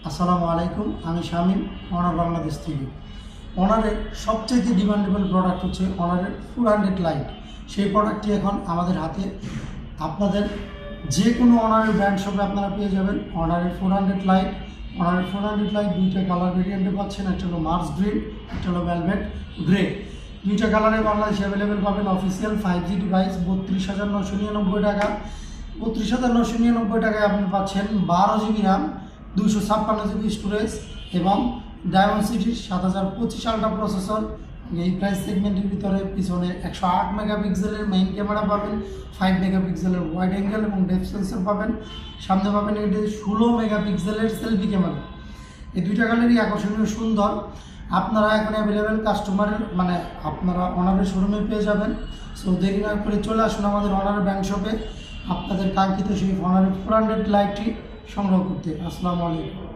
আসসালামু আলাইকুম, আমি শামীম, অনার বাংলাদেশ থেকে। অনারের সবচেয়ে ডিমান্ডেবল প্রোডাক্ট হচ্ছে অনারের 400 লাইট। সেই প্রোডাক্টটি এখন আমাদের হাতে। আপনাদের যে কোনো অনারের ব্র্যান্ড শপে আপনারা পেয়ে যাবেন অনারের 400 লাইট। অনারের 400 লাইট দুইটা কালার ভেরিয়েন্টে পাচ্ছেন, একটা হলো মার্স গ্রিন, একটা হলো ভেলভেট গ্রে। দুইটা কালারে বাংলাদেশে অ্যাভেলেবেল পাবেন। অফিসিয়াল 5G ডিভাইস 32,999 টাকা। 32,999 টাকায় আপনি পাচ্ছেন 12GB RAM, 256GB স্টোরেজ এবং ডায়মন্ডসিটির 7025 আলট্রা প্রসেসর। এই প্রাইস সেগমেন্টের ভিতরে পিছনে 108 মেগাপিক্সেলের মেইন ক্যামেরা পাবেন, 5 মেগাপিক্সেলের ওয়াইড অ্যাঙ্গেল এবং ডেপথ সেন্সর পাবেন। সামনে পাবেন এটি 16 মেগাপিক্সেলের সেলফি ক্যামেরা। এই দুইটা কালারই আকর্ষণীয় সুন্দর। আপনারা এখন অ্যাভেলেবেল কাস্টমারের আপনারা অনারের শোরুমে পেয়ে যাবেন। সো দেরি না করে চলে আসুন আমাদের অনারের ব্যাংক শপে আপনাদের কাঙ্ক্ষিত সেই অনারের 400 লাইটটি সংগ্রহ করতে। আসসালামু আলাইকুম।